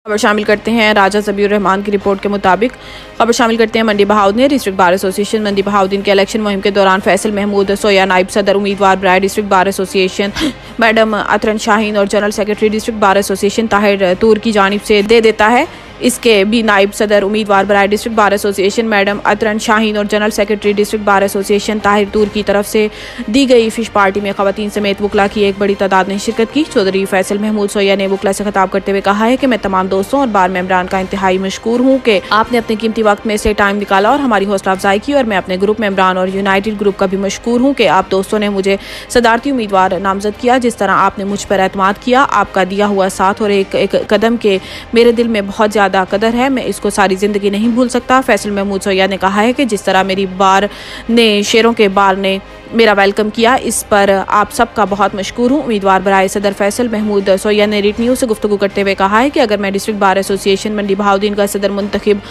खबर शामिल करते हैं राजा ज़बीउर रहमान की रिपोर्ट के मुताबिक। खबर शामिल करते हैं मंडी बहाउद्दीन ने डिस्ट्रिक्ट बार एसोसिएशन मंडी बहाउद्दीन के इलेक्शन मुहिम के दौरान फैसल महमूद सोया नायब सदर उम्मीदवार बराए district bar association madam Atran Shaheen और general secretary district bar association Tahir Toor की जानिब से दे देता है। इसके भी नायब सदर उम्मीदवार बराए district bar association madam Atran Shaheen और general secretary district bar association Tahir Toor की तरफ से दी गई फिश पार्टी में खवातीन समेत वकला की एक बड़ी तादाद ने शिरकत की। चौधरी फैसल महमूद सोया ने वकला से खिताब करते हुए कहा है कि मैं तमाम दोस्तों और बार मेंबरान का इंतहाई मशकूर हूँ कि आपने अपने कीमती वक्त में से टाइम निकाला और हमारी हौसला अफजाई की, और मैं अपने ग्रुप मेंबरान और यूनाइटेड ग्रुप का भी मशकूर हूँ कि आप दोस्तों ने मुझे सदारती उम्मीदवार नामजद किया। जिस तरह आपने मुझ पर एतमाद किया, आपका दिया हुआ साथ और एक कदम के मेरे दिल में बहुत ज़्यादा कदर है, मैं इसको सारी ज़िंदगी नहीं भूल सकता। फैसल महमूद सोया ने कहा है कि जिस तरह मेरी बार ने शेरों के बार ने मेरा वेलकम किया, इस पर आप सबका बहुत मशकूर हूँ। उम्मीदवार बराए सदर फैसल महमूद सोया ने रीट न्यूज़ से गुफ्तगू करते हुए कहा है कि अगर मैं डिस्ट्रिक्ट बार एसोसिएशन मंडी बहाउद्दीन का सदर मुंतखब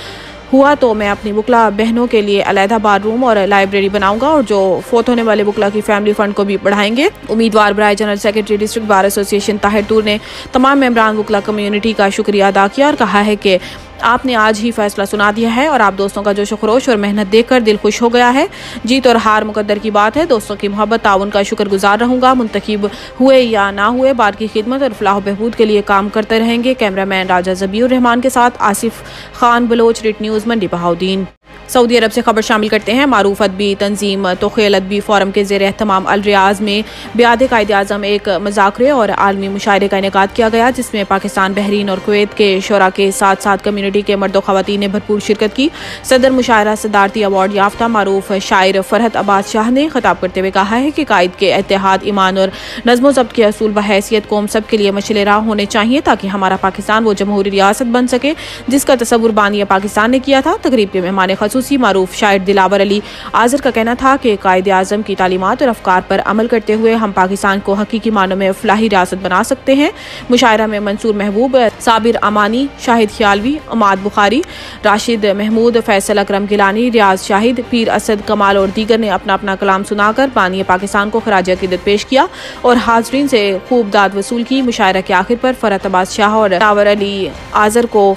हुआ तो मैं अपनी वकला बहनों के लिए अलहदा बार रूम और लाइब्रेरी बनाऊंगा और जो फोत होने वाले वकला की फैमिली फंड को भी बढ़ाएंगे। उम्मीदवार बराए general secretary district bar association Tahir Toor ने तमाम मेंबरान वकला कम्युनिटी का शुक्रिया अदा किया और कहा है कि आपने आज ही फैसला सुना दिया है और आप दोस्तों का जोश खरोश और मेहनत देखकर दिल खुश हो गया है। जीत और हार मुकद्दर की बात है, दोस्तों की मोहब्बत ताउन का शुक्रगुजार रहूंगा। मुंतखब हुए या ना हुए बार की खिदमत और फलाह बहबूद के लिए काम करते रहेंगे। कैमरामैन राजा ज़बीउर रहमान के साथ आसिफ खान बलोच, रिट न्यूज़ मंडी बहाउद्दीन। सऊदी अरब से खबर शामिल करते हैं। मारूफ अदबी तंजीम तोखेल अदबी फोरम के ज़ेर एहतमाम अल रियाज में ब्याद कायद आज़म एक मज़ाकरे और आलमी मुशायरे का इनेकाद किया गया, जिसमें पाकिस्तान, बहरीन और कुवैत के शोरा के साथ साथ कम्युनिटी के मर्द ख़वातीन ने भरपूर शिरकत की। सदर मुशायरा सदारती अवार्ड याफ्ता मारूफ शायर फरहत अब्बास शाह ने खिताब करते हुए कहा है कि कायद के इत्तेहाद, ईमान और नज़्म ज़ब्त के असूल बहैसियत कौम सब के लिए मशले राह होने चाहिए ताकि हमारा पाकिस्तान वो जमहूरी रियासत बन सके जिसका तसव्वुर बानिया पाकिस्तान ने किया था। तकरीब के मेहमान खसूसी मारूफ शायर दिलावर अली आज़र का कहना था कि कायद आज़म की तालीमात और अफकार पर अमल करते हुए हम पाकिस्तान को हकीकी मानों में फलाही रियासत बना सकते हैं। मुशायरा में मंसूर महबूब, साबिर अमानी, शाहिद ख्यालवी, अमाद बुखारी, राशिद महमूद, फैसल अकरम गिलानी, रियाज शाहिद, पीर असद कमाल और दीगर ने अपना अपना कलाम सुनाकर बानिया पाकिस्तान को खराज अकीदत पेश किया और हाज़रीन से खूब दाद वसूल की। मुशायरा के आखिर पर फरहत अब्बास शाह और दिलावर अली आज़र को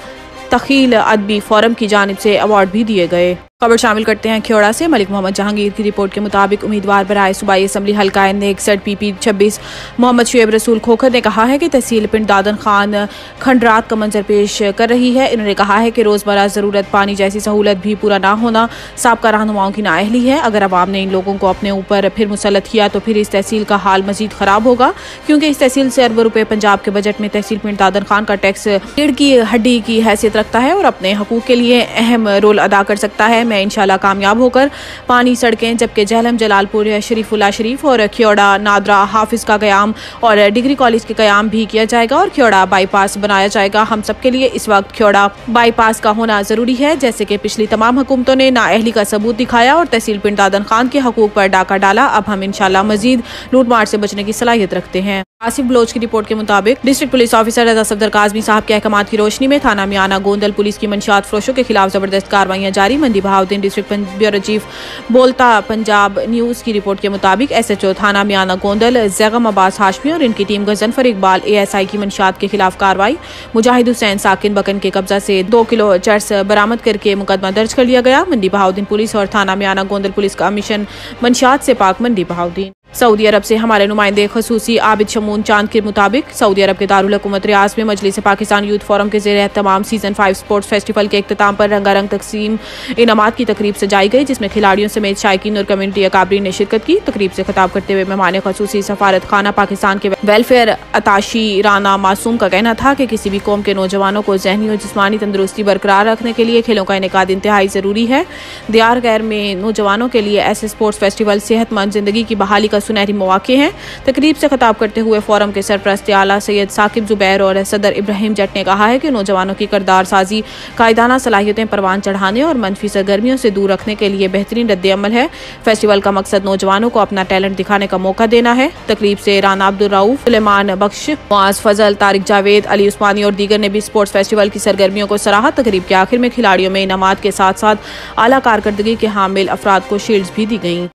तखील अदबी फोरम की जानिब से अवार्ड भी दिए गए। खबर शामिल करते हैं खेड़ा से। मलिक मोहम्मद जहांगीर की रिपोर्ट के मुताबिक उम्मीदवार बराए सूबाई असम्बली हल्का नेक्सट PP 26 मोहम्मद शुएब रसूल खोखर ने कहा है कि तहसील पिंड दादन खान खंडरात का मंजर पेश कर रही है। इन्होंने कहा है कि रोज़मर्रा ज़रूरत पानी जैसी सहूलत भी पूरा ना होना साबका रहनुमाओं की नाअहली है। अगर अवाम ने इन लोगों को अपने ऊपर फिर मुसल्लत किया तो फिर इस तहसील का हाल मजीद ख़राब होगा, क्योंकि इस तहसील से अरबों रुपये पंजाब के बजट में तहसील पिंड दादन खान का टैक्स रीढ़ की हड्डी की हैसियत रखता है और अपने हकूक़ के लिए अहम रोल अदा कर सकता है। मैं इंशाल्लाह कामयाब होकर पानी, सड़कें, जबकि जहलम, जलालपुर, शरीफुल्ला शरीफ और ख्योड़ा नादरा हाफिज का क़याम और डिग्री कॉलेज के क़याम भी किया जाएगा और ख्योड़ा बाईपास बनाया जाएगा। हम सब के लिए इस वक्त ख्योड़ा बाईपास का होना ज़रूरी है। जैसे कि पिछली तमाम हुकूमतों ने नाअहली का सबूत दिखाया और तहसील पिंड दादन खान के हकूक़ पर डाका डाला, अब हम इंशाल्लाह मजीद लूटमार से बचने की सलाहियत रखते हैं। आसिफ बलोच की रिपोर्ट के मुताबिक डिस्ट्रिक्ट पुलिस ऑफिसर रजा सफदर काज़मी साहब के अहकामात की रोशनी में थाना मियाना गोंदल पुलिस की मंशियात फरोशों के खिलाफ जबरदस्त कार्रवाइयां जारी। मंडी बहाउद्दीन डिस्ट्रिक्ट ब्यूरो चीफ बोलता पंजाब न्यूज़ की रिपोर्ट के मुताबिक SHO थाना मियाना गोंदल जैगम अब्बास हाशमी और इनकी टीम गजनफर इकबाल ASI की मंशियात के खिलाफ कार्रवाई। मुजाहिद हुसैन साकिन बकन के कब्जा से 2 किलो चर्स बरामद करके मुकदमा दर्ज कर लिया गया। मंडी बहाउद्दीन पुलिस और थाना मियाना गोंदल पुलिस का मिशन मंशियात से पाक मंडी बहाउद्दीन। सऊदी अरब से हमारे नुमाइंदे खसूसी आबिद शमून चांद के मुताबिक सऊदी अरब के दारुल हुकूमत रियाज में मजलिस पाकिस्तान यूथ फोरम के ज़ेर तमाम सीज़न 5 स्पोर्ट्स फेस्टिवल के इख्तिताम पर रंगारंग तकसीम इनामात की तकरीब सजाई गई, जिसमें खिलाड़ियों समेत शायकीन और कम्युनिटी अकाबरीन ने शिरकत की। तकरीब से खिताब करते हुए मेहमान खसूसी सफारत खाना पाकिस्तान के वेलफेयर अताशी राना मासूम का कहना था कि किसी भी कौम के नौजवानों को जहनी और जिस्मानी तंदुरुस्ती बरकरार रखने के लिए खेलों का इनेकाद इंतहाई ज़रूरी है। दियार गैर में नौजवानों के लिए ऐसे स्पोर्ट्स फेस्टिवल सेहतमंद जिंदगी की बहाली का सुनहरी मौके हैं। तकरीब से खिताब करते हुए फोरम के सरपरस्त आला सैयद साकिब जुबैर और सदर इब्राहिम जट ने कहा है कि नौजवानों की किरदार साजी, कायदाना सलाहियतें परवान चढ़ाने और मनफी सरगर्मियों से दूर रखने के लिए बेहतरीन रद्द अमल है। फेस्टिवल का मकसद नौजवानों को अपना टैलेंट दिखाने का मौका देना है। तकरीब से राना अब्दुल रऊफ, सुलेमान बख्श, मुआज फजल, तारिक जावेद, अली उस्मानी और दीगर ने भी स्पोर्ट्स फेस्टिवल की सरगर्मियों को सराहा। तकरीब के आखिर में खिलाड़ियों में इनामात के साथ साथ आला कारकर्दगी के हामिल अफराद को शील्ड्स भी दी गईं।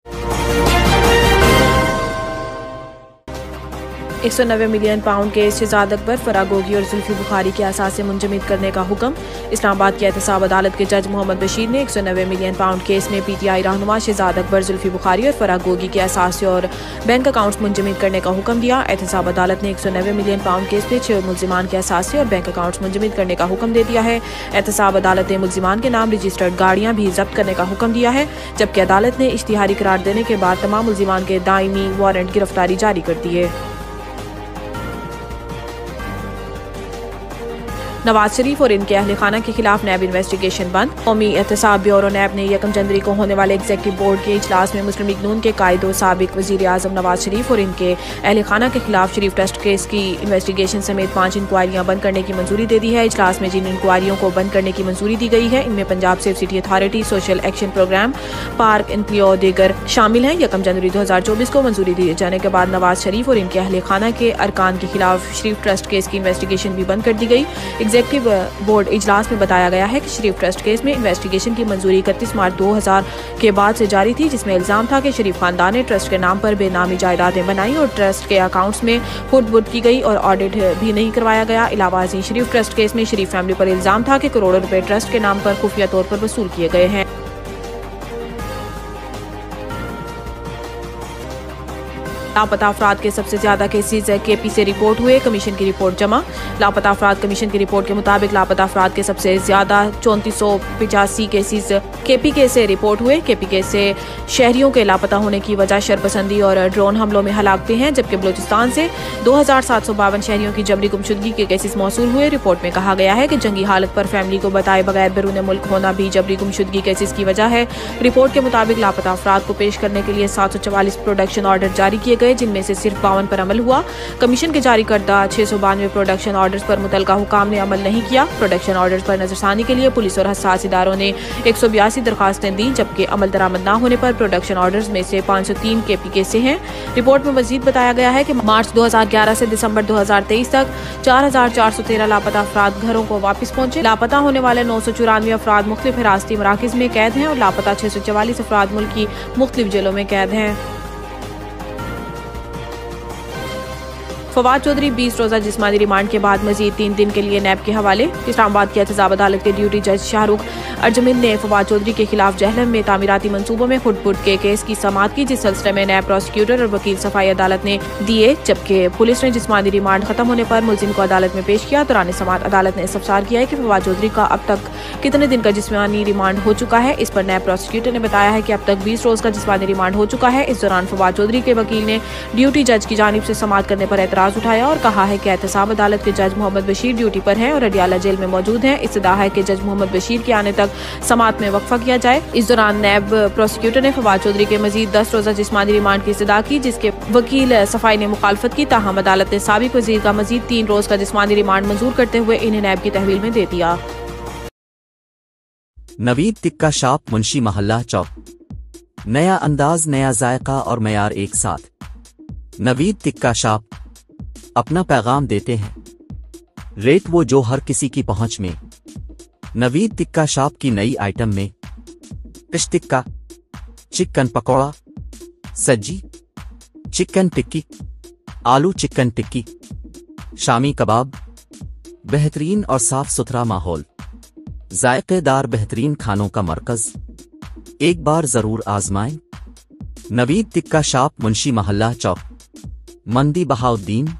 190 मिलियन पाउंड के शहजाद अकबर, फरागोगी और जुल्फी बुखारी के असास से मुंजमद करने का हुक्म। इस्लामाबाद की एहतसाब अदालत के जज मोहम्मद बशीर ने 190 मिलियन पाउंड केस में PTI रहनुमा शहजाद अकबर, जुल्फी बुखारी और फरागोगी के असास और बैंक अकाउंट्स मुंजमद करने का हुक्म दिया। एहतसाब अदालत ने 190 मिलियन पाउंड केस में 6 मुल्जिमान के असास और बैंक अकाउंट्स मुंजमद करने का हुक्म दे दिया है। एहतसाब अदालत ने मुल्जिमान के नाम रजिस्टर्ड गाड़ियां भी जब्त करने का हुक्म दिया है, जबकि अदालत ने इश्तिहारी करार देने के बाद तमाम मुल्जिमान के दायमी वारंट गिरफ्तारी जारी कर दिए। नवाज शरीफ और इनके अहल खाना के खिलाफ नैब इन्वेस्टिगेशन बंद। कौमी एहतसाब ब्यूरो नैब ने 1 जनवरी को होने वाले एग्जीक्यूटिव बोर्ड के इजलास में मुस्लिम लीग नून के कायद और साबिक वजीर आजम नवाज शरीफ और इनके अहल खाना के खिलाफ शरीफ ट्रस्ट केस की इन्वेस्टिगेशन समेत 5 इंक्वायरियां बंद करने की मंजूरी दे दी है। इजलास में जिन इंक्वायरियों को बंद करने की मंजूरी दी गई है इनमें Punjab safe city authority, social action programme, park इंक्लियो दीगर शामिल हैं। 1 जनवरी 2024 को मंजूरी दिए जाने के बाद नवाज शरीफ और इनके अहल खाना के अरकान के खिलाफ शरीफ ट्रस्ट केस की इन्वेस्टिगेशन भी बंद कर दी गई। एग्जीक्यूटिव बोर्ड इजलास में बताया गया है कि शरीफ ट्रस्ट केस में इन्वेस्टिगेशन की मंजूरी 31 मार्च 2000 के बाद से जारी थी, जिसमें इल्जाम था कि शरीफ खानदान ने ट्रस्ट के नाम पर बेनामी जायदादें बनाई और ट्रस्ट के अकाउंट्स में हुड-बुड की गई और ऑडिट भी नहीं करवाया गया। इलावा अजीम शरीफ ट्रस्ट केस में शरीफ फैमिली पर इल्जाम था कि करोड़ों रुपए ट्रस्ट के नाम पर खुफिया तौर पर वसूल किए गए हैं। लापता अफराद के सबसे ज्यादा केसेज KP से रिपोर्ट हुए, कमीशन की रिपोर्ट जमा। लापता अफराद कमीशन की रिपोर्ट के मुताबिक लापता अफराद के सबसे ज्यादा 3485 केसेज KPK से रिपोर्ट हुए। KPK से शहरियों के लापता होने की वजह शरपसंदी और ड्रोन हमलों में हलाकतें हैं, जबकि बलूचिस्तान से 2752 शहरियों की जबरी गुमशुदगी के केसेस मौसूल हुए। रिपोर्ट में कहा गया है कि जंगी हालत पर फैमिली को बताए बगैर बैरून मुल्क होना भी जबरी गुमशुदगी केसेस की वजह है। रिपोर्ट के मुताबिक लापता अफराद को पेश करने के लिए 744 प्रोडक्शन ऑर्डर जारी किए गए, जिनमें से सिर्फ 52 पर अमल हुआ। कमीशन के जारी करदा 692 प्रोडक्शन ऑर्डर्स पर मुतलका हुकाम ने अमल नहीं किया। प्रोडक्शन ऑर्डर्स पर नजरसानी के लिए पुलिस और हसास इदारों ने 182 दरखास्तें दी, जबकि अमल दरामद न होने पर प्रोडक्शन ऑर्डर्स में से 503 KPK से हैं। रिपोर्ट में मजीद बताया गया है कि मार्च 2011 से दिसंबर 2023 तक 4413 लापता अफराद घरों को वापस पहुंचे। लापता होने वाले 994 अफराद मुख्तलिफ हिरासती मराकज में कैद हैं और लापता 644 अफराद मुल्क की मुख्तलिफ जेलों में कैद हैं। फवाद चौधरी 20 रोजा जिस्मानी रिमांड के बाद मजीद 3 दिन के लिए नैब के हवाले। इस्लामाबाद की एहतसाब अदालत के ड्यूटी जज शाहरुख अर्जमिन ने फवाद चौधरी के खिलाफ जहलम में तामीराती मंसूबों में खुद-बुद के केस की समाअत की, जिस सिलसिले में नैब प्रोसिक्यूटर और वकील सफाई अदालत ने दिए, जबकि पुलिस ने जिस्मानी रिमांड खत्म होने पर मुलजिम को अदालत में पेश किया। दौरान समाअत अदालत ने इस्तफसार किया है कि फवाद चौधरी का अब तक कितने दिन का जिस्मानी रिमांड हो चुका है। इस पर नैब प्रोसिक्यूटर ने बताया है कि अब तक 20 रोज का जिस्मानी रिमांड हो चुका है। इस दौरान फवाद चौधरी के वकील ने ड्यूटी जज की जानिब से समाअत करने पर एतराज उठाया और कहा है कि एहतसाब अदालत के जज मोहम्मद बशीर ड्यूटी पर हैं और अडियाला जेल में मौजूद हैं। इस्तदा है कि जज मोहम्मद बशीर के आने तक समाअत में वक्फा किया जाए। इस दौरान नैब प्रोसिक्यूटर ने फवाद चौधरी के मजीद 10 रोजा जिस्मानी रिमांड की इस्तदा की, जिसके वकील सफाई ने मुखालफत की। ताहम अदालत ने साबिक वजीर का मजीद 3 रोज का जिस्मानी रिमांड मंजूर करते हुए इन्हें नैब की तहवील में दे दिया। नवीद टिक्का शॉप, मुंशी महल्ला चौक। नया अंदाज, नया जायका और मयार एक साथ। नवीद टिक्का शॉप अपना पैगाम देते हैं, रेट वो जो हर किसी की पहुंच में। नवीद टिक्का शॉप की नई आइटम में फिश टिक्का, चिकन पकौड़ा, सज्जी, चिकन टिक्की, आलू चिकन टिक्की, शामी कबाब, बेहतरीन और साफ सुथरा माहौल, जायकेदार बेहतरीन खानों का मरकज, एक बार जरूर आजमाएं। नवीद टिक्का शॉप, मुंशी महल्ला चौक, मंदी बहाउद्दीन।